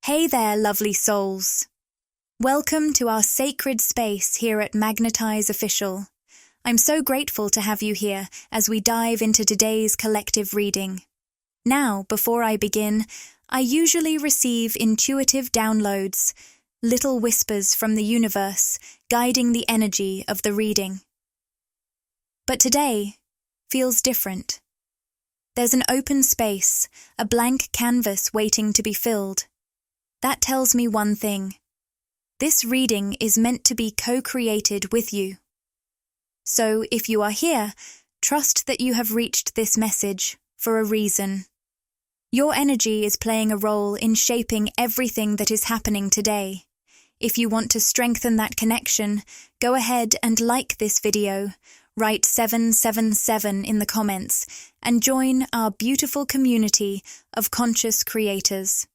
Hey there, lovely souls. Welcome to our sacred space here at Magnetize Official. I'm so grateful to have you here as we dive into today's collective reading. Now, before I begin, I usually receive intuitive downloads, little whispers from the universe guiding the energy of the reading. But today feels different. There's an open space, a blank canvas waiting to be filled. That tells me one thing. This reading is meant to be co-created with you. So if you are here, trust that you have reached this message for a reason. Your energy is playing a role in shaping everything that is happening today. If you want to strengthen that connection, go ahead and like this video, write 777 in the comments, and join our beautiful community of conscious creators.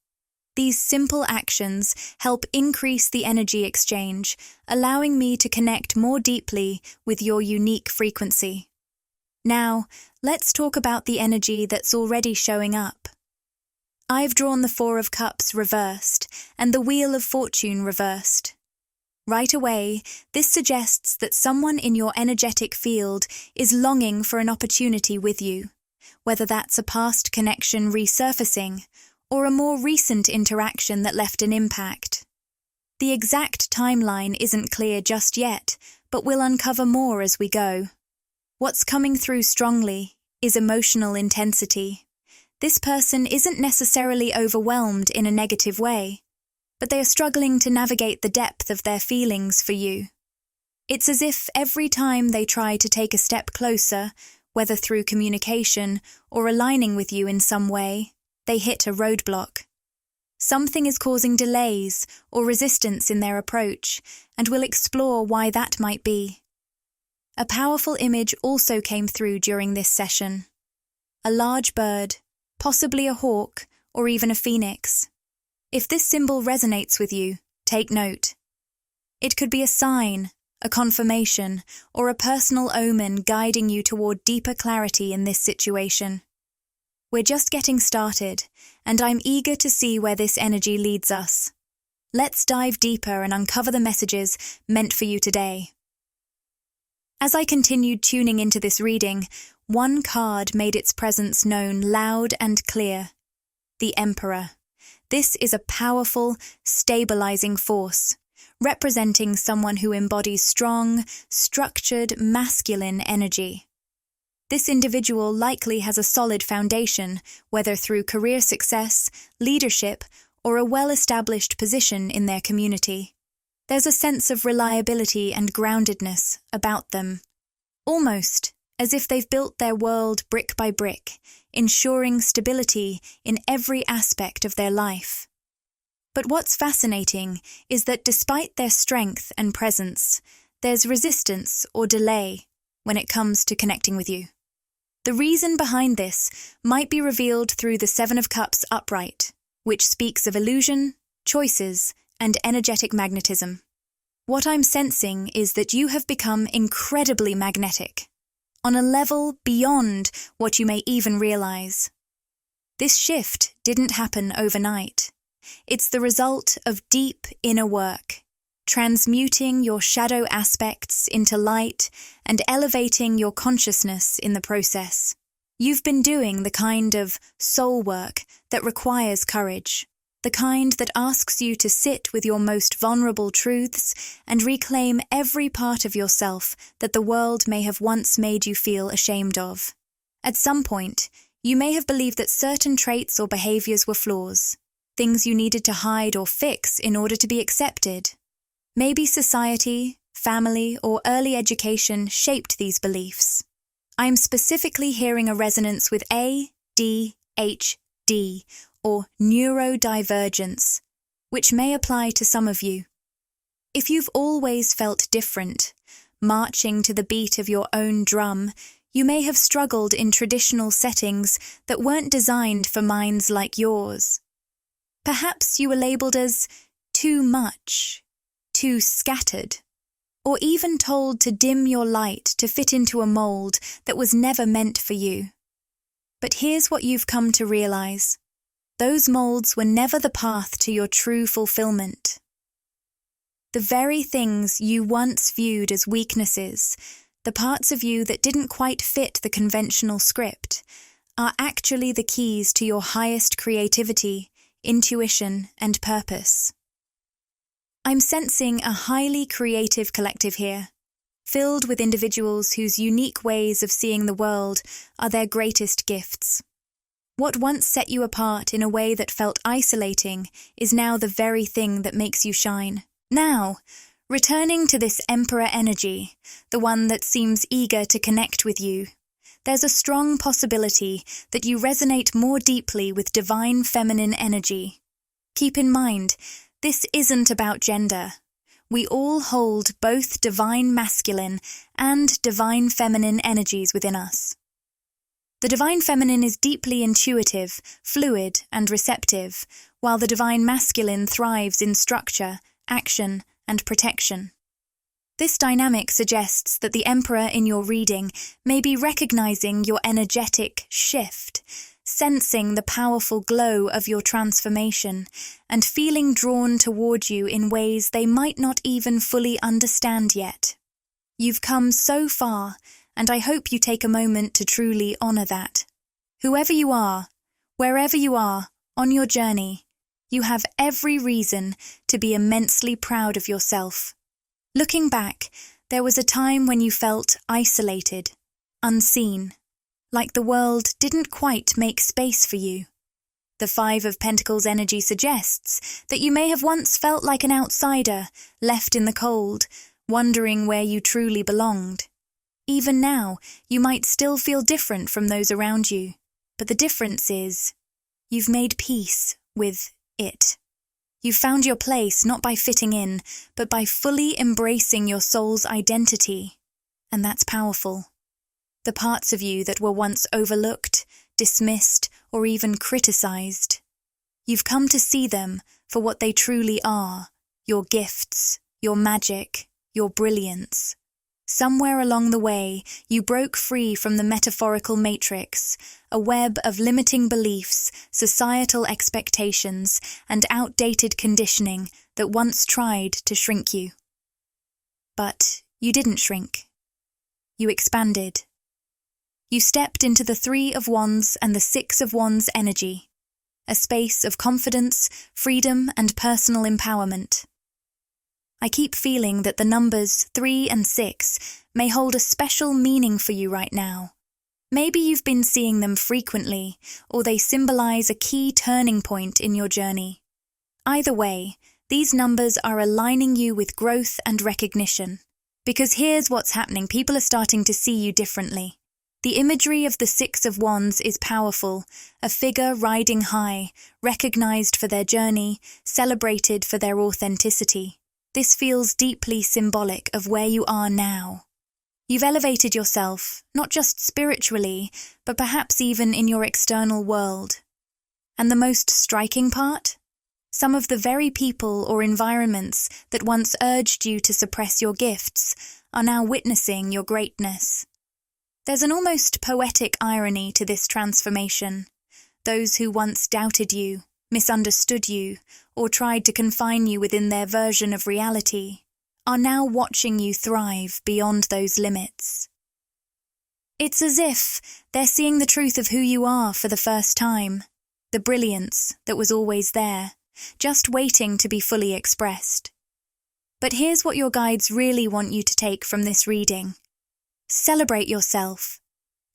These simple actions help increase the energy exchange, allowing me to connect more deeply with your unique frequency. Now, let's talk about the energy that's already showing up. I've drawn the Four of Cups reversed and the Wheel of Fortune reversed. Right away, this suggests that someone in your energetic field is longing for an opportunity with you, whether that's a past connection resurfacing or a more recent interaction that left an impact. The exact timeline isn't clear just yet, but we'll uncover more as we go. What's coming through strongly is emotional intensity. This person isn't necessarily overwhelmed in a negative way, but they are struggling to navigate the depth of their feelings for you. It's as if every time they try to take a step closer, whether through communication or aligning with you in some way, they hit a roadblock. Something is causing delays or resistance in their approach, and we'll explore why that might be. A powerful image also came through during this session. A large bird, possibly a hawk or even a phoenix. If this symbol resonates with you, take note. It could be a sign, a confirmation, or a personal omen guiding you toward deeper clarity in this situation. We're just getting started, and I'm eager to see where this energy leads us. Let's dive deeper and uncover the messages meant for you today. As I continued tuning into this reading, one card made its presence known loud and clear: the Emperor. This is a powerful, stabilizing force, representing someone who embodies strong, structured, masculine energy. This individual likely has a solid foundation, whether through career success, leadership, or a well-established position in their community. There's a sense of reliability and groundedness about them, almost as if they've built their world brick by brick, ensuring stability in every aspect of their life. But what's fascinating is that despite their strength and presence, there's resistance or delay when it comes to connecting with you. The reason behind this might be revealed through the Seven of Cups upright, which speaks of illusion, choices, and energetic magnetism. What I'm sensing is that you have become incredibly magnetic, on a level beyond what you may even realize. This shift didn't happen overnight. It's the result of deep inner work, transmuting your shadow aspects into light and elevating your consciousness in the process. You've been doing the kind of soul work that requires courage, the kind that asks you to sit with your most vulnerable truths and reclaim every part of yourself that the world may have once made you feel ashamed of. At some point, you may have believed that certain traits or behaviors were flaws, things you needed to hide or fix in order to be accepted. Maybe society, family, or early education shaped these beliefs. I'm specifically hearing a resonance with ADHD, or neurodivergence, which may apply to some of you. If you've always felt different, marching to the beat of your own drum, you may have struggled in traditional settings that weren't designed for minds like yours. Perhaps you were labeled as too much, too scattered, or even told to dim your light to fit into a mold that was never meant for you. But here's what you've come to realize. those molds were never the path to your true fulfillment. The very things you once viewed as weaknesses, the parts of you that didn't quite fit the conventional script, are actually the keys to your highest creativity, intuition, and purpose. I'm sensing a highly creative collective here, filled with individuals whose unique ways of seeing the world are their greatest gifts. What once set you apart in a way that felt isolating is now the very thing that makes you shine. Now, returning to this Emperor energy, the one that seems eager to connect with you, there's a strong possibility that you resonate more deeply with divine feminine energy. Keep in mind, this isn't about gender. We all hold both divine masculine and divine feminine energies within us. The divine feminine is deeply intuitive, fluid, and receptive, while the divine masculine thrives in structure, action, and protection. This dynamic suggests that the Emperor in your reading may be recognizing your energetic shift, sensing the powerful glow of your transformation, and feeling drawn toward you in ways they might not even fully understand yet. You've come so far, and I hope you take a moment to truly honor that. Whoever you are, wherever you are, on your journey, you have every reason to be immensely proud of yourself. Looking back, there was a time when you felt isolated, unseen, like the world didn't quite make space for you. The Five of Pentacles energy suggests that you may have once felt like an outsider, left in the cold, wondering where you truly belonged. Even now, you might still feel different from those around you, but the difference is, you've made peace with it. You found your place not by fitting in, but by fully embracing your soul's identity, and that's powerful. The parts of you that were once overlooked, dismissed, or even criticized. You've come to see them for what they truly are, your gifts, your magic, your brilliance. Somewhere along the way, you broke free from the metaphorical matrix, a web of limiting beliefs, societal expectations, and outdated conditioning that once tried to shrink you. But you didn't shrink. You expanded. You stepped into the Three of Wands and the Six of Wands energy, a space of confidence, freedom, and personal empowerment. I keep feeling that the numbers 3 and 6 may hold a special meaning for you right now. Maybe you've been seeing them frequently, or they symbolize a key turning point in your journey. Either way, these numbers are aligning you with growth and recognition. Because here's what's happening, people are starting to see you differently. The imagery of the Six of Wands is powerful, a figure riding high, recognized for their journey, celebrated for their authenticity. This feels deeply symbolic of where you are now. You've elevated yourself, not just spiritually, but perhaps even in your external world. And the most striking part? Some of the very people or environments that once urged you to suppress your gifts are now witnessing your greatness. There's an almost poetic irony to this transformation. Those who once doubted you, misunderstood you, or tried to confine you within their version of reality, are now watching you thrive beyond those limits. It's as if they're seeing the truth of who you are for the first time, the brilliance that was always there, just waiting to be fully expressed. But here's what your guides really want you to take from this reading. Celebrate yourself.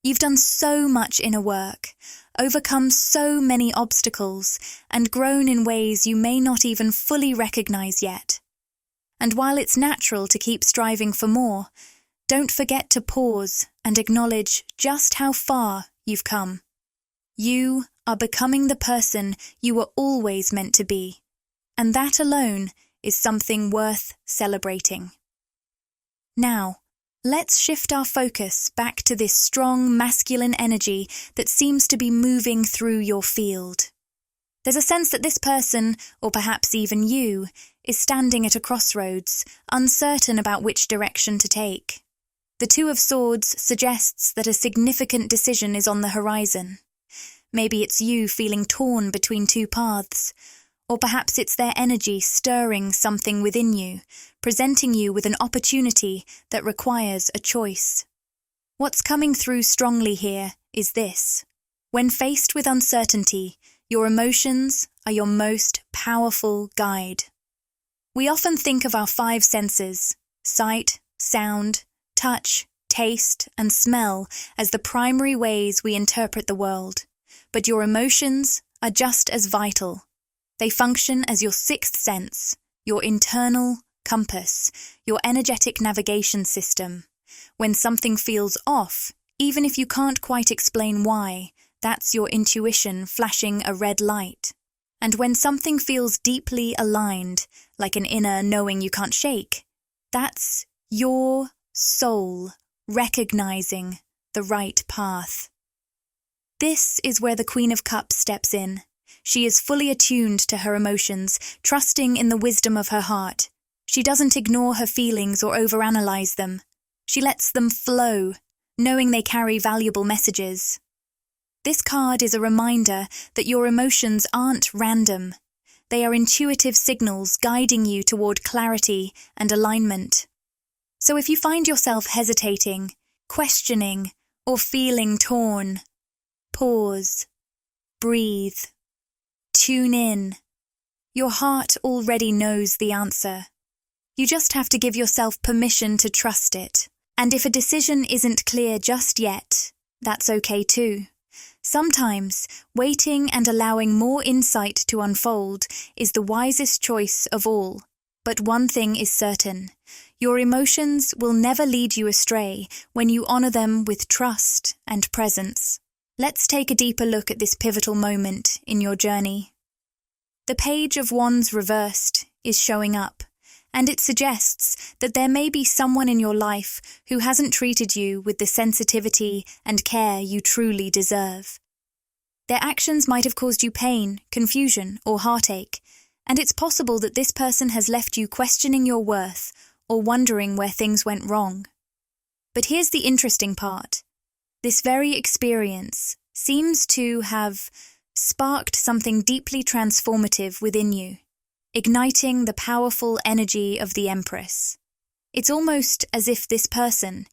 You've done so much inner work, overcome so many obstacles, and grown in ways you may not even fully recognize yet. And while it's natural to keep striving for more, don't forget to pause and acknowledge just how far you've come. You are becoming the person you were always meant to be, and that alone is something worth celebrating. Now, let's shift our focus back to this strong masculine energy that seems to be moving through your field. There's a sense that this person, or perhaps even you, is standing at a crossroads, uncertain about which direction to take. The Two of Swords suggests that a significant decision is on the horizon. Maybe it's you feeling torn between two paths. Or perhaps it's their energy stirring something within you, presenting you with an opportunity that requires a choice. What's coming through strongly here is this. When faced with uncertainty, your emotions are your most powerful guide. We often think of our five senses, sight, sound, touch, taste, and smell, as the primary ways we interpret the world. But your emotions are just as vital. They function as your sixth sense, your internal compass, your energetic navigation system. When something feels off, even if you can't quite explain why, that's your intuition flashing a red light. And when something feels deeply aligned, like an inner knowing you can't shake, that's your soul recognizing the right path. This is where the Queen of Cups steps in. She is fully attuned to her emotions, trusting in the wisdom of her heart. She doesn't ignore her feelings or overanalyze them. She lets them flow, knowing they carry valuable messages. This card is a reminder that your emotions aren't random. They are intuitive signals guiding you toward clarity and alignment. So if you find yourself hesitating, questioning, or feeling torn, pause, breathe, tune in. Your heart already knows the answer. You just have to give yourself permission to trust it. And if a decision isn't clear just yet, that's okay too. Sometimes, waiting and allowing more insight to unfold is the wisest choice of all. But one thing is certain. Your emotions will never lead you astray when you honor them with trust and presence. Let's take a deeper look at this pivotal moment in your journey. The Page of Wands reversed is showing up, and it suggests that there may be someone in your life who hasn't treated you with the sensitivity and care you truly deserve. Their actions might have caused you pain, confusion, or heartache, and it's possible that this person has left you questioning your worth or wondering where things went wrong. But here's the interesting part. This very experience seems to have sparked something deeply transformative within you, igniting the powerful energy of the Empress. It's almost as if this person,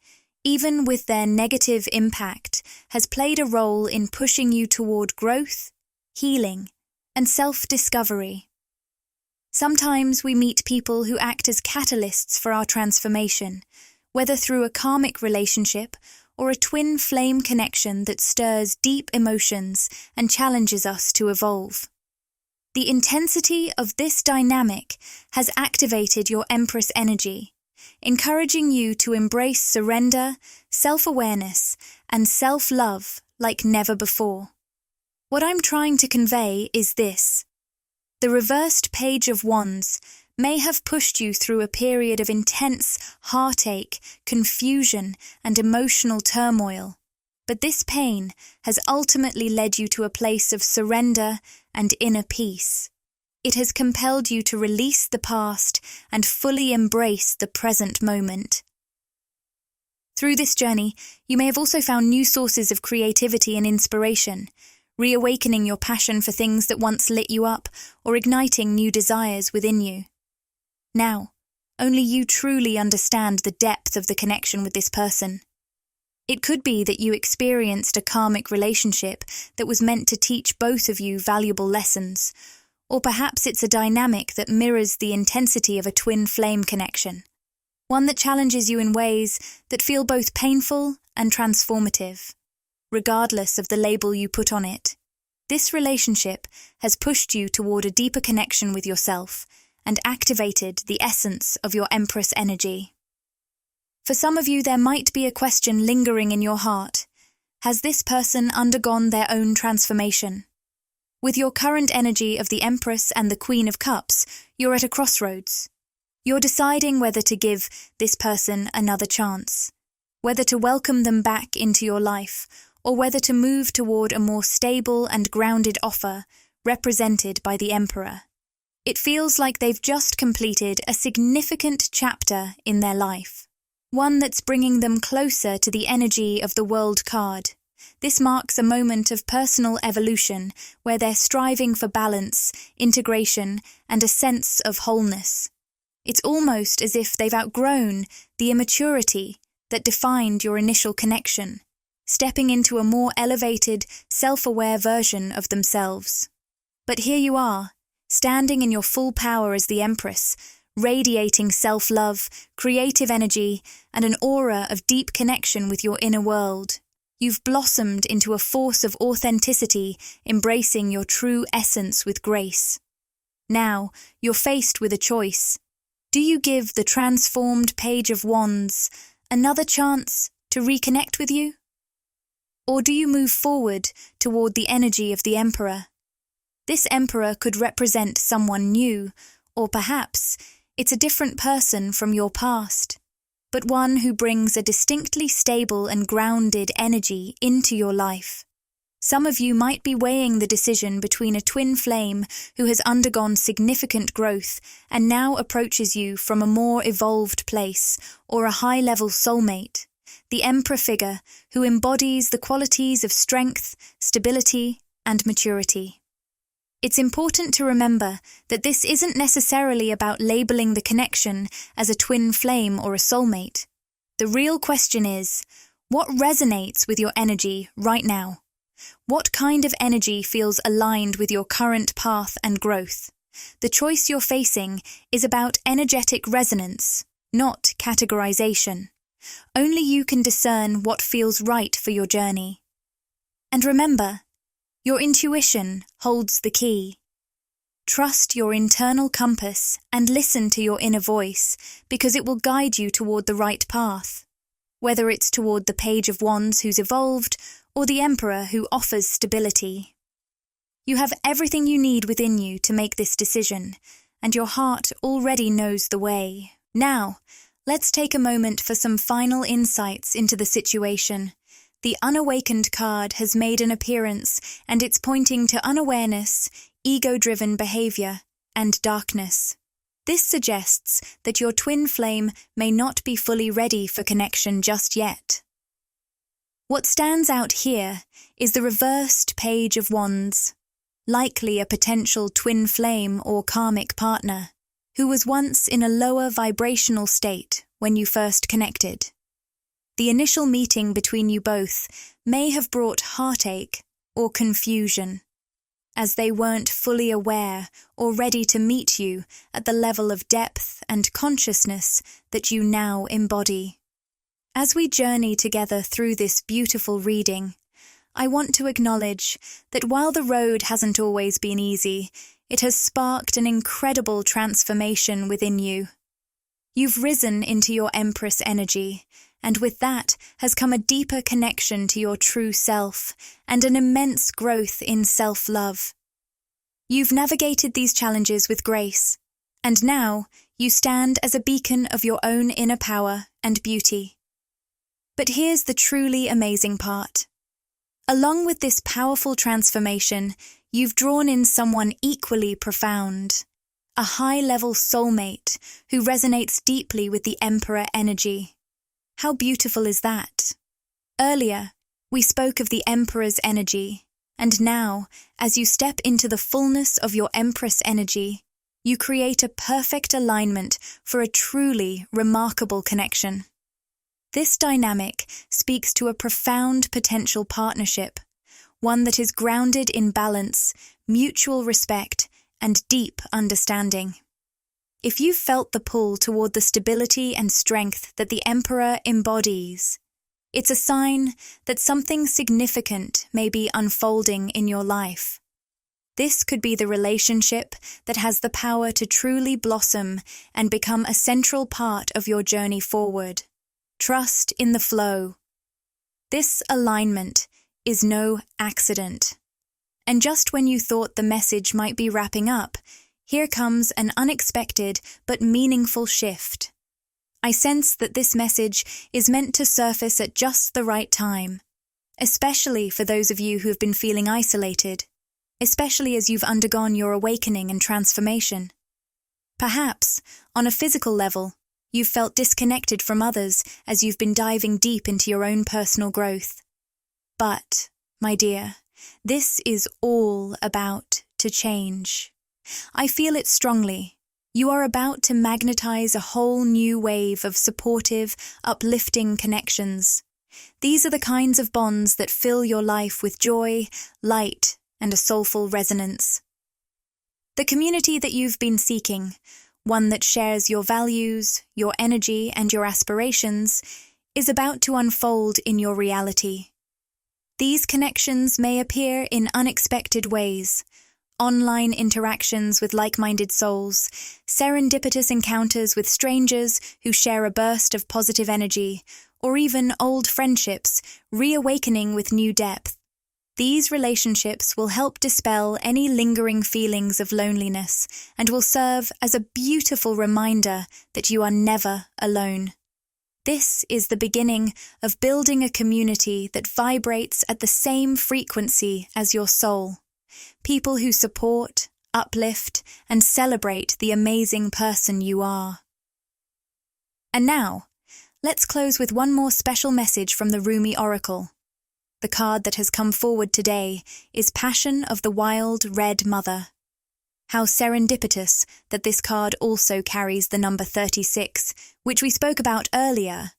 even with their negative impact, has played a role in pushing you toward growth, healing, and self-discovery. Sometimes we meet people who act as catalysts for our transformation, whether through a karmic relationship or a twin flame connection that stirs deep emotions and challenges us to evolve. The intensity of this dynamic has activated your Empress energy, encouraging you to embrace surrender, self-awareness, and self-love like never before. What I'm trying to convey is this. The reversed Page of Wands may have pushed you through a period of intense heartache, confusion, and emotional turmoil, but this pain has ultimately led you to a place of surrender and inner peace. It has compelled you to release the past and fully embrace the present moment. Through this journey, you may have also found new sources of creativity and inspiration, reawakening your passion for things that once lit you up or igniting new desires within you. Now, only you truly understand the depth of the connection with this person. It could be that you experienced a karmic relationship that was meant to teach both of you valuable lessons, or perhaps it's a dynamic that mirrors the intensity of a twin flame connection, one that challenges you in ways that feel both painful and transformative. Regardless of the label you put on it, this relationship has pushed you toward a deeper connection with yourself and activated the essence of your Empress energy. For some of you, there might be a question lingering in your heart. Has this person undergone their own transformation? With your current energy of the Empress and the Queen of Cups, you're at a crossroads. You're deciding whether to give this person another chance, whether to welcome them back into your life, or whether to move toward a more stable and grounded offer represented by the Emperor. It feels like they've just completed a significant chapter in their life, one that's bringing them closer to the energy of the World card, This marks a moment of personal evolution where they're striving for balance, integration, and a sense of wholeness. It's almost as if they've outgrown the immaturity that defined your initial connection, stepping into a more elevated, self-aware version of themselves. But here you are, standing in your full power as the Empress, radiating self-love, creative energy, and an aura of deep connection with your inner world. You've blossomed into a force of authenticity, embracing your true essence with grace. Now, you're faced with a choice. Do you give the transformed Page of Wands another chance to reconnect with you? Or do you move forward toward the energy of the Emperor? This Emperor could represent someone new, or perhaps it's a different person from your past, but one who brings a distinctly stable and grounded energy into your life. Some of you might be weighing the decision between a twin flame who has undergone significant growth and now approaches you from a more evolved place, or a high-level soulmate, the Emperor figure who embodies the qualities of strength, stability, and maturity. It's important to remember that this isn't necessarily about labeling the connection as a twin flame or a soulmate. The real question is, what resonates with your energy right now? What kind of energy feels aligned with your current path and growth? The choice you're facing is about energetic resonance, not categorization. Only you can discern what feels right for your journey. And remember, your intuition holds the key. Trust your internal compass and listen to your inner voice, because it will guide you toward the right path. Whether it's toward the Page of Wands who's evolved, or the Emperor who offers stability. You have everything you need within you to make this decision, and your heart already knows the way. Now, let's take a moment for some final insights into the situation. The Unawakened card has made an appearance, and it's pointing to unawareness, ego-driven behavior, and darkness. This suggests that your twin flame may not be fully ready for connection just yet. What stands out here is the reversed Page of Wands, likely a potential twin flame or karmic partner, who was once in a lower vibrational state when you first connected. The initial meeting between you both may have brought heartache or confusion, as they weren't fully aware or ready to meet you at the level of depth and consciousness that you now embody. As we journey together through this beautiful reading, I want to acknowledge that while the road hasn't always been easy, it has sparked an incredible transformation within you. You've risen into your Empress energy, and with that has come a deeper connection to your true self and an immense growth in self-love. You've navigated these challenges with grace, and now you stand as a beacon of your own inner power and beauty. But here's the truly amazing part. Along with this powerful transformation, you've drawn in someone equally profound, a high-level soulmate who resonates deeply with the Emperor energy. How beautiful is that? Earlier, we spoke of the Emperor's energy, and now, as you step into the fullness of your Empress energy, you create a perfect alignment for a truly remarkable connection. This dynamic speaks to a profound potential partnership, one that is grounded in balance, mutual respect, and deep understanding. If you've felt the pull toward the stability and strength that the Emperor embodies, it's a sign that something significant may be unfolding in your life. This could be the relationship that has the power to truly blossom and become a central part of your journey forward. Trust in the flow. This alignment is no accident. And just when you thought the message might be wrapping up, here comes an unexpected but meaningful shift. I sense that this message is meant to surface at just the right time, especially for those of you who have been feeling isolated, especially as you've undergone your awakening and transformation. Perhaps, on a physical level, you've felt disconnected from others as you've been diving deep into your own personal growth. But, my dear, this is all about to change. I feel it strongly. You are about to magnetize a whole new wave of supportive, uplifting connections. These are the kinds of bonds that fill your life with joy, light, and a soulful resonance. The community that you've been seeking, one that shares your values, your energy, and your aspirations, is about to unfold in your reality. These connections may appear in unexpected ways: online interactions with like-minded souls, serendipitous encounters with strangers who share a burst of positive energy, or even old friendships reawakening with new depth. These relationships will help dispel any lingering feelings of loneliness and will serve as a beautiful reminder that you are never alone. This is the beginning of building a community that vibrates at the same frequency as your soul. People who support, uplift, and celebrate the amazing person you are. And now, let's close with one more special message from the Rumi Oracle. The card that has come forward today is Passion of the Wild Red Mother. How serendipitous that this card also carries the number 36, which we spoke about earlier.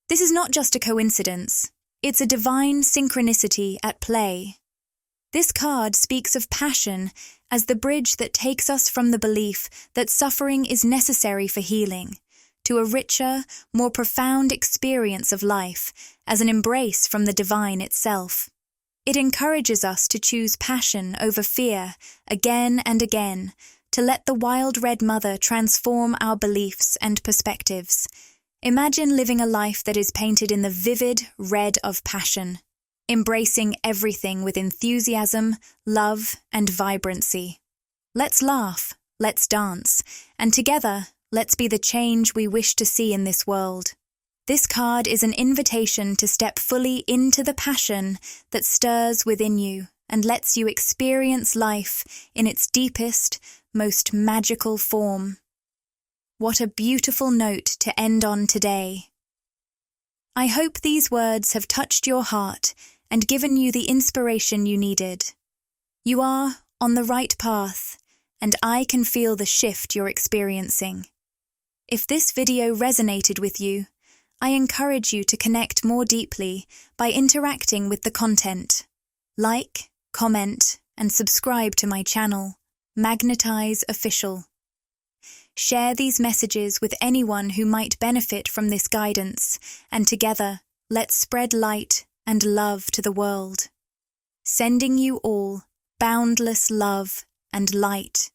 This is not just a coincidence, it's a divine synchronicity at play. This card speaks of passion as the bridge that takes us from the belief that suffering is necessary for healing, to a richer, more profound experience of life as an embrace from the divine itself. It encourages us to choose passion over fear again and again, to let the wild red mother transform our beliefs and perspectives. Imagine living a life that is painted in the vivid red of passion, embracing everything with enthusiasm, love, and vibrancy. Let's laugh, let's dance, and together, let's be the change we wish to see in this world. This card is an invitation to step fully into the passion that stirs within you and lets you experience life in its deepest, most magical form. What a beautiful note to end on today. I hope these words have touched your heart and given you the inspiration you needed. You are on the right path, and I can feel the shift you're experiencing. If this video resonated with you, I encourage you to connect more deeply by interacting with the content. Like, comment, and subscribe to my channel, Magnetize Official. Share these messages with anyone who might benefit from this guidance, and together, let's spread light and love to the world. Sending you all boundless love and light.